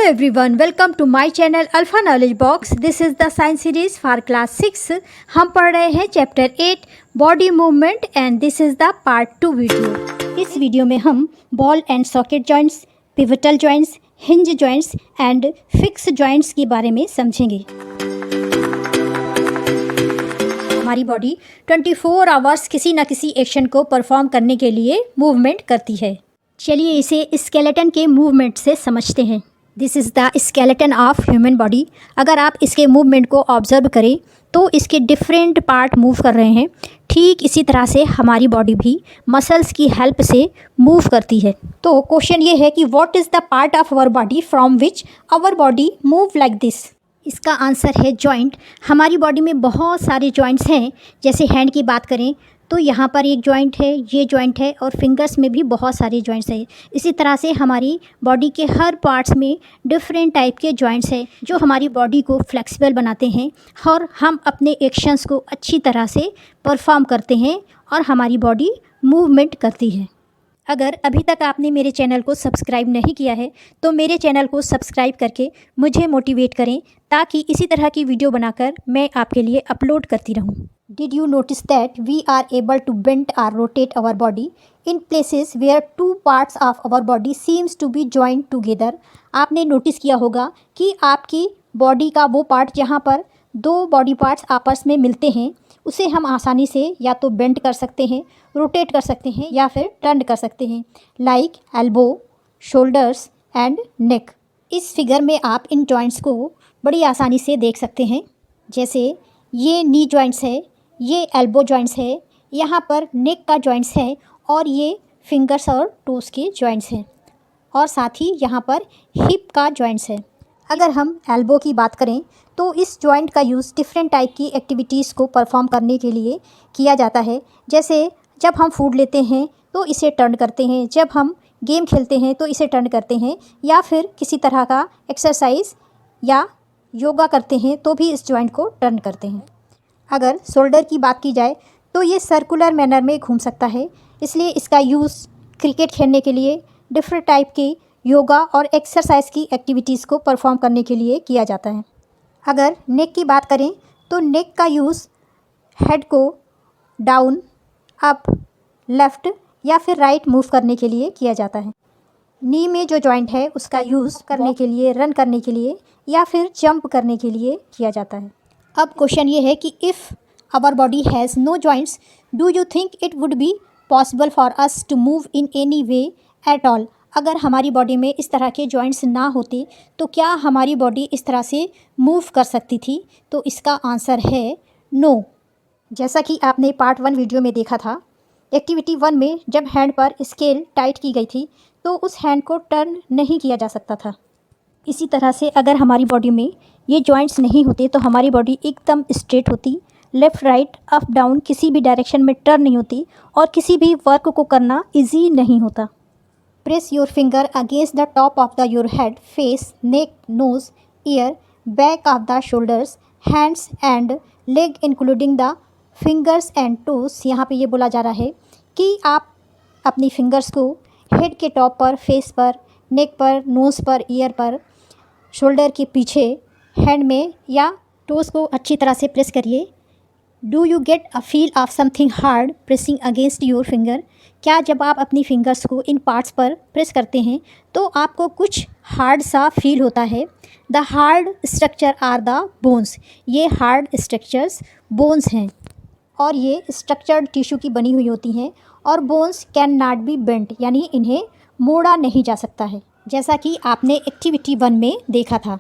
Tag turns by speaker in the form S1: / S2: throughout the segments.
S1: Everyone, welcome to my channel Alpha Knowledge Box. This is the science series for class 6। हम पढ़ रहे हैं chapter 8 body movement and this is the part 2 video. इस video में हम ball and socket joints, pivotal joints, hinge joints and fix joints के बारे में समझेंगे। हमारी बॉडी 24 आवर्स किसी न किसी एक्शन को परफॉर्म करने के लिए मूवमेंट करती है। चलिए इसे स्केलेटन के मूवमेंट से समझते हैं। This is the skeleton of human body. अगर आप इसके मूवमेंट को ऑब्जर्व करें तो इसके डिफरेंट पार्ट मूव कर रहे हैं। ठीक इसी तरह से हमारी बॉडी भी मसल्स की हेल्प से मूव करती है। तो क्वेश्चन ये है कि what is the part of our body from which our body move like this. इसका आंसर है जॉइंट। हमारी बॉडी में बहुत सारे जॉइंट्स हैं। जैसे हैंड की बात करें तो यहाँ पर एक जॉइंट है, ये जॉइंट है, और फिंगर्स में भी बहुत सारे जॉइंट्स हैं। इसी तरह से हमारी बॉडी के हर पार्ट्स में डिफरेंट टाइप के जॉइंट्स हैं जो हमारी बॉडी को फ्लेक्सिबल बनाते हैं और हम अपने एक्शंस को अच्छी तरह से परफॉर्म करते हैं और हमारी बॉडी मूवमेंट करती है। अगर अभी तक आपने मेरे चैनल को सब्सक्राइब नहीं किया है तो मेरे चैनल को सब्सक्राइब करके मुझे मोटिवेट करें ताकि इसी तरह की वीडियो बनाकर मैं आपके लिए अपलोड करती रहूं। Did you notice that we are able to bend or rotate our body in places where two parts of our body seems to be joined together? आपने नोटिस किया होगा कि आपकी बॉडी का वो पार्ट जहाँ पर दो बॉडी पार्ट्स आपस में मिलते हैं उसे हम आसानी से या तो बेंड कर सकते हैं, रोटेट कर सकते हैं या फिर टर्न कर सकते हैं, like elbow, shoulders and neck. इस फिगर में आप इन जॉइंट्स को बड़ी आसानी से देख सकते हैं। जैसे ये नी जॉइंट्स है, ये एल्बो जॉइंट्स है, यहाँ पर नेक का जॉइंट्स है और ये फिंगर्स और टोस के जॉइंट्स हैं, और साथ ही यहाँ पर हिप का जॉइंट्स है। अगर हम एल्बो की बात करें तो इस जॉइंट का यूज़ डिफरेंट टाइप की एक्टिविटीज़ को परफॉर्म करने के लिए किया जाता है। जैसे जब हम फूड लेते हैं तो इसे टर्न करते हैं, जब हम गेम खेलते हैं तो इसे टर्न करते हैं, या फिर किसी तरह का एक्सरसाइज या योगा करते हैं तो भी इस जॉइंट को टर्न करते हैं। अगर शोल्डर की बात की जाए तो ये सर्कुलर मैनर में घूम सकता है, इसलिए इसका यूज़ क्रिकेट खेलने के लिए, डिफरेंट टाइप के योगा और एक्सरसाइज की एक्टिविटीज़ को परफॉर्म करने के लिए किया जाता है। अगर नेक की बात करें तो नेक का यूज़ हेड को डाउन, अप, लेफ़्ट या फिर राइट मूव करने के लिए किया जाता है। नी में जो जॉइंट है उसका यूज़ करने के लिए, रन करने के लिए या फिर जंप करने के लिए किया जाता है। अब क्वेश्चन ये है कि if our body has no joints do you think it would be possible for us to move in any way at all. अगर हमारी बॉडी में इस तरह के जॉइंट्स ना होते तो क्या हमारी बॉडी इस तरह से मूव कर सकती थी? तो इसका आंसर है नो। जैसा कि आपने पार्ट 1 वीडियो में देखा था, एक्टिविटी 1 में जब हैंड पर स्केल टाइट की गई थी तो उस हैंड को टर्न नहीं किया जा सकता था। इसी तरह से अगर हमारी बॉडी में ये जॉइंट्स नहीं होते तो हमारी बॉडी एकदम स्ट्रेट होती, लेफ़्ट राइट अप डाउन किसी भी डायरेक्शन में टर्न नहीं होती और किसी भी वर्क को करना इजी नहीं होता। Press your finger against the top of the your head, face, neck, nose, ear, back of the shoulders, hands and leg including the fingers and toes. यहाँ पे ये बोला जा रहा है कि आप अपनी फिंगर्स को हेड के टॉप पर, फेस पर, नेक पर, नोज़ पर, ईयर पर, शोल्डर के पीछे, हैंड में या टोस को अच्छी तरह से प्रेस करिए। Do you get a feel of something hard pressing against your finger. क्या जब आप अपनी फिंगर्स को इन पार्ट्स पर प्रेस करते हैं तो आपको कुछ हार्ड सा फील होता है? The hard structure are the bones. ये हार्ड स्ट्रक्चर्स बोन्स हैं और ये स्ट्रक्चर्ड टिश्यू की बनी हुई होती हैं और bones can not be bent, यानी इन्हें मोड़ा नहीं जा सकता है, जैसा कि आपने एक्टिविटी 1 में देखा था।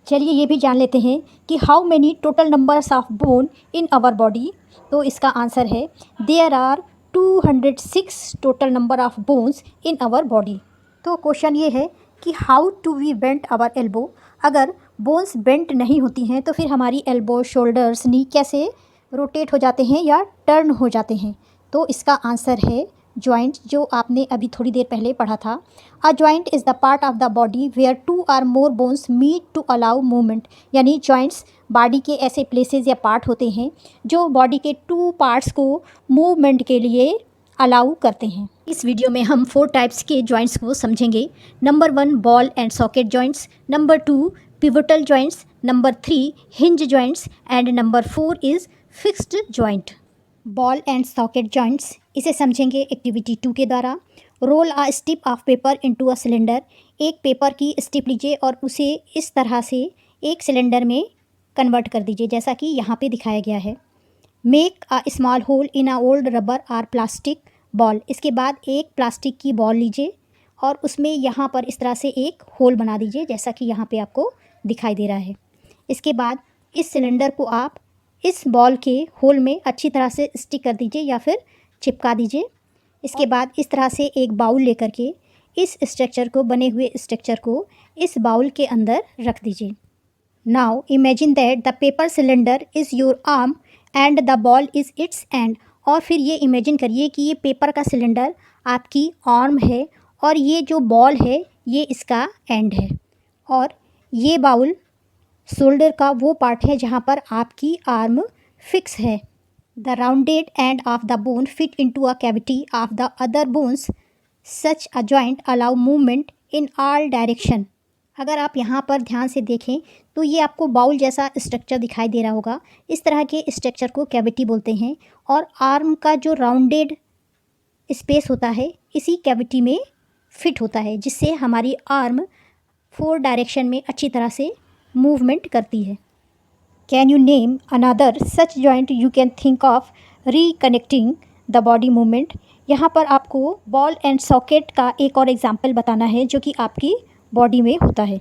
S1: चलिए ये भी जान लेते हैं कि how many total numbers of bone in our body. तो इसका आंसर है there are 206 total number of bones in our body. तो क्वेश्चन ये है कि how to we bent our elbow. अगर बोन्स बेंट नहीं होती हैं तो फिर हमारी एल्बो, शोल्डर्स, नी कैसे रोटेट हो जाते हैं या टर्न हो जाते हैं? तो इसका आंसर है जॉइंट, जो आपने अभी थोड़ी देर पहले पढ़ा था। A joint is the part of the body where 2 or more bones meet to allow movement. यानी जॉइंट्स बॉडी के ऐसे प्लेसेस या पार्ट होते हैं जो बॉडी के 2 पार्ट्स को मूवमेंट के लिए अलाउ करते हैं। इस वीडियो में हम 4 टाइप्स के जॉइंट्स को समझेंगे। Number 1 ball and socket joints, number 2 pivotal joints, number 3 hinge joints and number 4 is fixed joint. Ball and socket joints, इसे समझेंगे एक्टिविटी 2 के द्वारा। Roll a strip of paper into a cylinder. एक paper की strip लीजिए और उसे इस तरह से एक सिलेंडर में कन्वर्ट कर दीजिए, जैसा कि यहाँ पे दिखाया गया है। Make a small hole in a old rubber or plastic ball. इसके बाद एक प्लास्टिक की बॉल लीजिए और उसमें यहाँ पर इस तरह से एक होल बना दीजिए, जैसा कि यहाँ पे आपको दिखाई दे रहा है। इसके बाद इस सिलेंडर को आप इस बॉल के होल में अच्छी तरह से स्टिक कर दीजिए या फिर चिपका दीजिए। इसके बाद इस तरह से एक बाउल लेकर के इस स्ट्रक्चर को, बने हुए स्ट्रक्चर को इस बाउल के अंदर रख दीजिए। Now imagine that the paper cylinder is your arm and the ball is it's and. और फिर ये इमेजिन करिए कि ये पेपर का सिलेंडर आपकी आर्म है और ये जो बॉल है ये इसका एंड है, और ये बाउल शोल्डर का वो पार्ट है जहाँ पर आपकी आर्म फिक्स है। The rounded end of the bone fit into a cavity of the other bones, such a joint allow movement in all direction. अगर आप यहाँ पर ध्यान से देखें तो ये आपको बाउल जैसा स्ट्रक्चर दिखाई दे रहा होगा। इस तरह के स्ट्रक्चर को कैविटी बोलते हैं, और आर्म का जो राउंडेड स्पेस होता है इसी कैविटी में फिट होता है, जिससे हमारी आर्म 4 डायरेक्शन में अच्छी तरह से मूवमेंट करती है। Can you name another such joint you can think of reconnecting the body movement. यहाँ पर आपको बॉल एंड सॉकेट का एक और एग्जाम्पल बताना है जो कि आपकी बॉडी में होता है।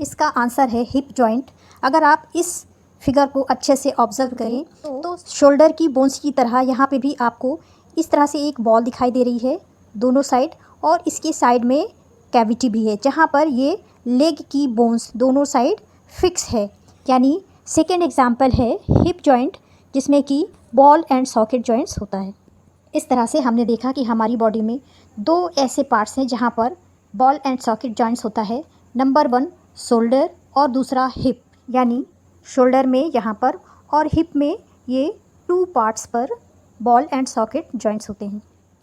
S1: इसका आंसर है हिप जॉइंट। अगर आप इस फिगर को अच्छे से ऑब्जर्व करें तो शोल्डर की बोन्स की तरह यहाँ पे भी आपको इस तरह से एक बॉल दिखाई दे रही है दोनों साइड, और इसके साइड में कैविटी भी है जहाँ पर ये लेग की बोन्स दोनों साइड फिक्स है। यानी सेकेंड एग्जाम्पल है हिप जॉइंट, जिसमें कि बॉल एंड सॉकेट जॉइंट्स होता है। इस तरह से हमने देखा कि हमारी बॉडी में 2 ऐसे पार्ट्स हैं जहाँ पर बॉल एंड सॉकेट जॉइंट्स होता है। नंबर 1 शोल्डर और दूसरा हिप, यानी शोल्डर में यहाँ पर और हिप में ये 2 पार्ट्स पर बॉल एंड सॉकेट जॉइंट्स होते हैं।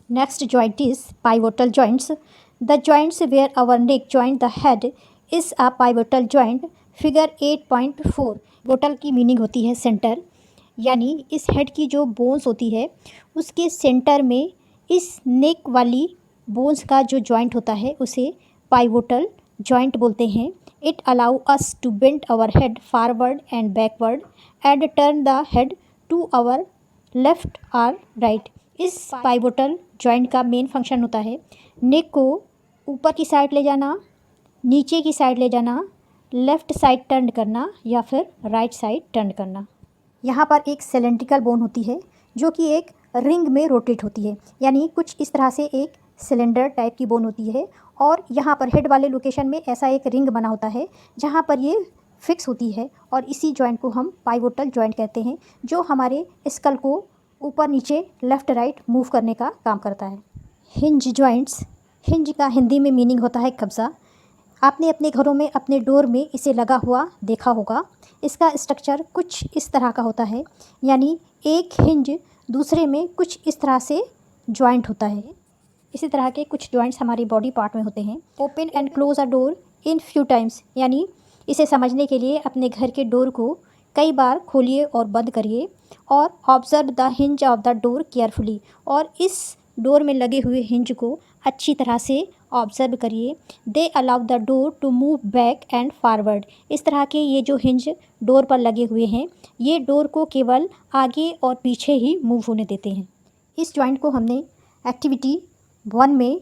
S1: Next joint is pivotal joints. The joints where our neck joint the head is a pivotal joint. Figure 8.4। वोटल की मीनिंग होती है सेंटर, यानी इस हेड की जो बोन्स होती है उसके सेंटर में इस नेक वाली बोन्स का जो जॉइंट होता है उसे पाइवोटल जॉइंट बोलते हैं। It allow us to bend our head forward and backward and turn the head to our left और राइट। इस पाइवोटल जॉइंट का मेन फंक्शन होता है नेक को ऊपर की साइड ले जाना, नीचे की साइड ले जाना, लेफ़्ट साइड टर्न करना या फिर राइट साइड टर्न करना। यहाँ पर एक सिलेंड्रिकल बोन होती है जो कि एक रिंग में रोटेट होती है, यानी कुछ इस तरह से एक सिलेंडर टाइप की बोन होती है, और यहाँ पर हेड वाले लोकेशन में ऐसा एक रिंग बना होता है जहाँ पर ये फिक्स होती है, और इसी जॉइंट को हम पाइवोटल जॉइंट कहते हैं, जो हमारे स्कल को ऊपर नीचे लेफ़्ट राइट मूव करने का काम करता है। हिंज जॉइंट्स, हिंज का हिंदी में मीनिंग होता है कब्ज़ा। आपने अपने घरों में अपने डोर में इसे लगा हुआ देखा होगा। इसका स्ट्रक्चर कुछ इस तरह का होता है, यानी एक हिंज दूसरे में कुछ इस तरह से जॉइंट होता है। इसी तरह के कुछ जॉइंट्स हमारी बॉडी पार्ट में होते हैं। Open and close a door in few times, यानी इसे समझने के लिए अपने घर के डोर को कई बार खोलिए और बंद करिए, और observe the hinge of the door carefully, और इस डोर में लगे हुए हिंज को अच्छी तरह से ऑब्जर्व करिए। They allow the door to move back and forward. इस तरह के ये जो हिंज डोर पर लगे हुए हैं ये डोर को केवल आगे और पीछे ही मूव होने देते हैं। इस जॉइंट को हमने एक्टिविटी 1 में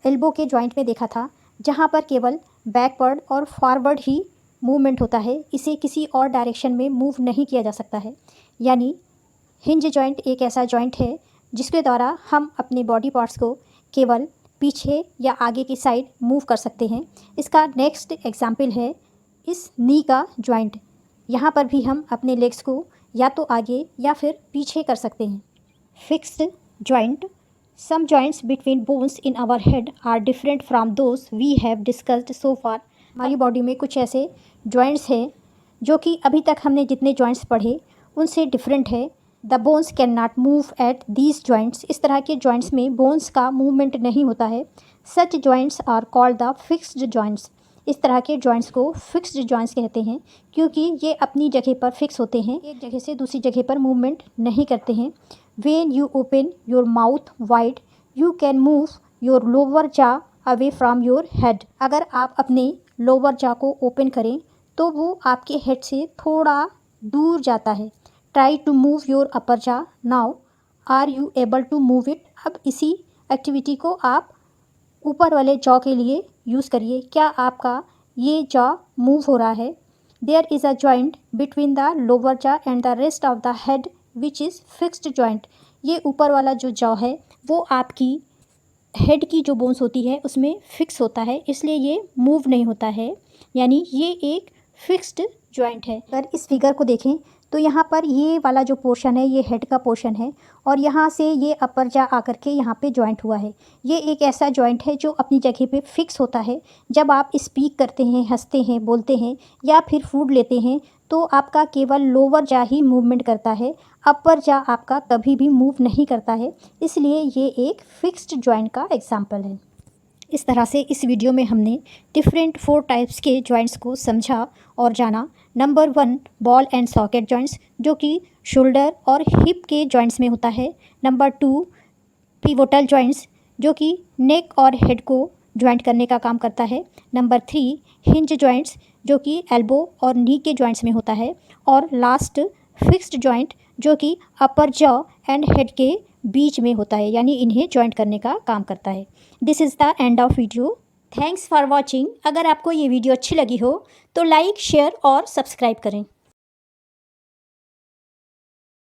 S1: एल्बो के जॉइंट में देखा था, जहाँ पर केवल बैकवर्ड और फॉरवर्ड ही मूवमेंट होता है, इसे किसी और डायरेक्शन में मूव नहीं किया जा सकता है। यानी हिंज जॉइंट एक ऐसा जॉइंट है जिसके द्वारा हम अपने बॉडी पार्ट्स को केवल पीछे या आगे की साइड मूव कर सकते हैं। इसका नेक्स्ट एग्जाम्पल है इस नी का जॉइंट। यहाँ पर भी हम अपने लेग्स को या तो आगे या फिर पीछे कर सकते हैं। Fixed joint, some joints between bones in our head are different from those we have discussed so far. हमारी बॉडी में कुछ ऐसे जॉइंट्स हैं जो कि अभी तक हमने जितने जॉइंट्स पढ़े उनसे डिफरेंट है। The bones can not move at these joints, इस तरह के जॉइंट्स में बोन्स का मूवमेंट नहीं होता है। Such joints are called the fixed joints, इस तरह के जॉइंट्स को फिक्स्ड जॉइंट्स कहते हैं क्योंकि ये अपनी जगह पर फिक्स होते हैं, एक जगह से दूसरी जगह पर मूवमेंट नहीं करते हैं। When you open your mouth wide you can move your lower jaw away from your head, अगर आप अपने लोअर जॉ को ओपन करें तो वो आपके हेड से थोड़ा दूर जाता है। Try to move your upper jaw now, are you able to move it, अब इसी एक्टिविटी को आप ऊपर वाले जॉ के लिए यूज़ करिए, क्या आपका ये जॉ मूव हो रहा है। There is a joint between the lower jaw and the rest of the head which is fixed joint, ये ऊपर वाला जो जॉ है वो आपकी हेड की जो बोन्स होती है उसमें फिक्स होता है, इसलिए ये मूव नहीं होता है, यानी ये एक फिक्स्ड जॉइंट है। अगर इस फिगर को देखें तो यहाँ पर ये वाला जो पोर्शन है ये हेड का पोर्शन है और यहाँ से ये अपर जा आकर के यहाँ पे जॉइंट हुआ है। ये एक ऐसा जॉइंट है जो अपनी जगह पे फिक्स होता है। जब आप स्पीक करते हैं, हंसते हैं, बोलते हैं या फिर फूड लेते हैं तो आपका केवल लोअर जा ही मूवमेंट करता है, अपर जा आपका कभी भी मूव नहीं करता है, इसलिए ये एक फिक्स्ड जॉइंट का एग्जाम्पल है। इस तरह से इस वीडियो में हमने डिफरेंट 4 टाइप्स के जॉइंट्स को समझा और जाना। Number 1 ball and socket joints, जो कि शोल्डर और हिप के जॉइंट्स में होता है। नंबर 2 पिवोटल जॉइंट्स, जो कि नेक और हेड को जॉइंट करने का काम करता है। नंबर 3 हिंज जॉइंट्स, जो कि एल्बो और नी के जॉइंट्स में होता है। और लास्ट फिक्स्ड जॉइंट, जो कि अपर जॉ एंड हेड के बीच में होता है, यानी इन्हें जॉइंट करने का काम करता है। This is the end of video. Thanks for watching. अगर आपको ये वीडियो अच्छी लगी हो तो लाइक, शेयर और सब्सक्राइब करें।